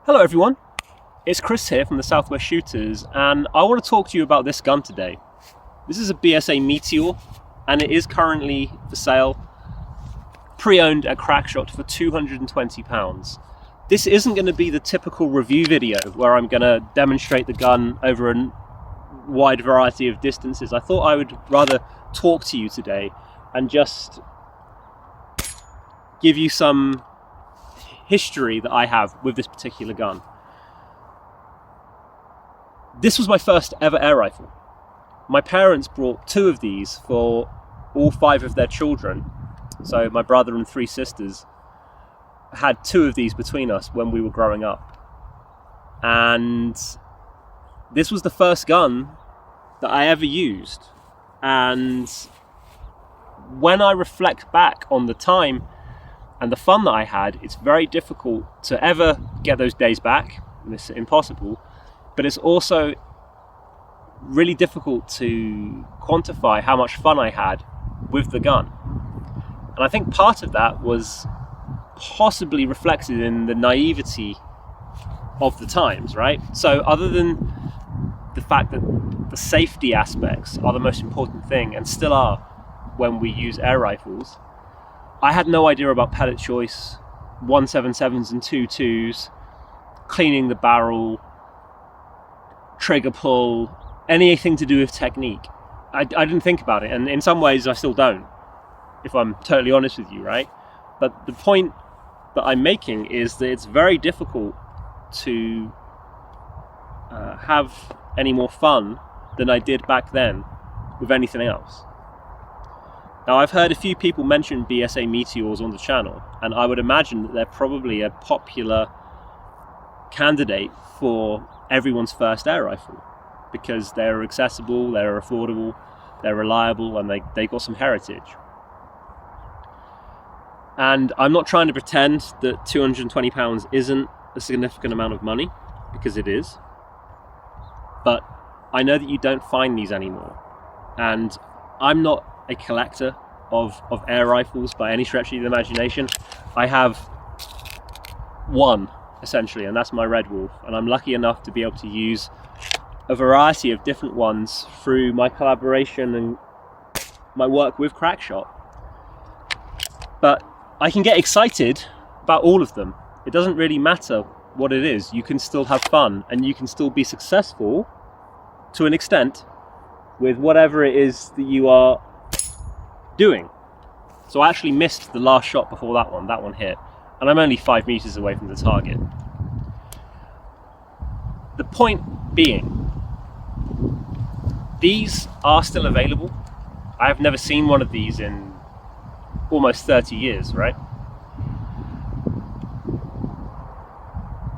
Hello everyone, it's Chris here from the Southwest Shooters, and I want to talk to you about this gun today. This is a BSA Meteor, and it is currently for sale, pre-owned at Crackshot for £220. This isn't going to be the typical review video where I'm going to demonstrate the gun over a wide variety of distances. I thought I would rather talk to you today and just give you some history that I have with this particular gun. This was my first ever air rifle. My parents brought two of these for all 5 of their children. So my brother and 3 sisters had 2 of these between us when we were growing up. And this was the first gun that I ever used. And when I reflect back on the time and the fun that I had, it's very difficult to ever get those days back. It's impossible, but it's also really difficult to quantify how much fun I had with the gun. And I think part of that was possibly reflected in the naivety of the times, right? So other than the fact that the safety aspects are the most important thing, and still are when we use air rifles, I had no idea about pellet choice, 177s and 22s, cleaning the barrel, trigger pull, anything to do with technique. I didn't think about it, and in some ways I still don't, if I'm totally honest with you, right? But the point that I'm making is that it's very difficult to have any more fun than I did back then with anything else. Now, I've heard a few people mention BSA Meteors on the channel, and I would imagine that they're probably a popular candidate for everyone's first air rifle, because they're accessible, they're affordable, they're reliable, and they got some heritage. And I'm not trying to pretend that £220 isn't a significant amount of money, because it is. But I know that you don't find these anymore. And I'm not a collector of air rifles by any stretch of the imagination. I have one, essentially, and that's my Red Wolf. And I'm lucky enough to be able to use a variety of different ones through my collaboration and my work with Crackshot. But I can get excited about all of them. It doesn't really matter what it is. You can still have fun, and you can still be successful to an extent with whatever it is that you are doing. So I actually missed the last shot before that one hit, and I'm only 5 meters away from the target. The point being, these are still available. I have never seen one of these in almost 30 years, right?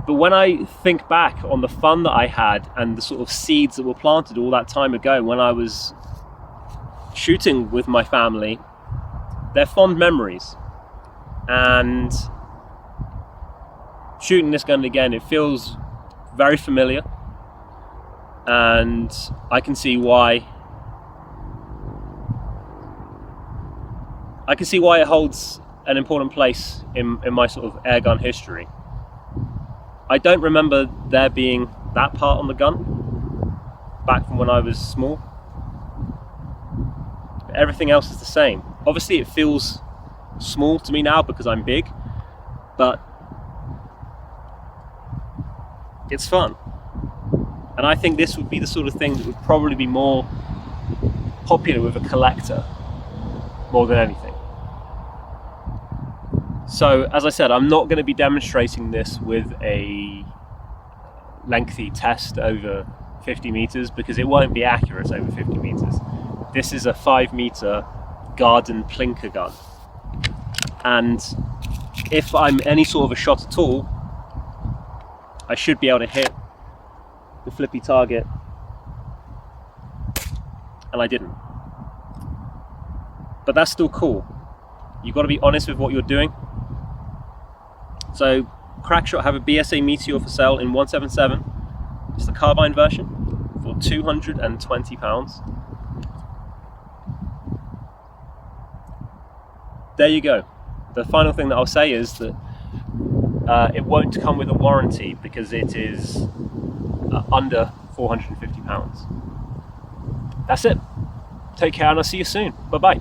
But when I think back on the fun that I had and the sort of seeds that were planted all that time ago when I was shooting with my family, they're fond memories. And shooting this gun again, it feels very familiar, and I can see why it holds an important place in my sort of air gun history. I don't remember there being that part on the gun back from when I was small. But everything else is the same. Obviously it feels small to me now because I'm big, but it's fun. And I think this would be the sort of thing that would probably be more popular with a collector more than anything. So, as I said, I'm not going to be demonstrating this with a lengthy test over 50 meters because it won't be accurate over 50 meters. This is a 5 meter garden plinker gun. And if I'm any sort of a shot at all, I should be able to hit the flippy target. And I didn't. But that's still cool. You've got to be honest with what you're doing. So Crackshot have a BSA Meteor for sale in 177. It's the carbine version for £220. There you go. The final thing that I'll say is that it won't come with a warranty because it is under £450. That's it. Take care and I'll see you soon. Bye bye.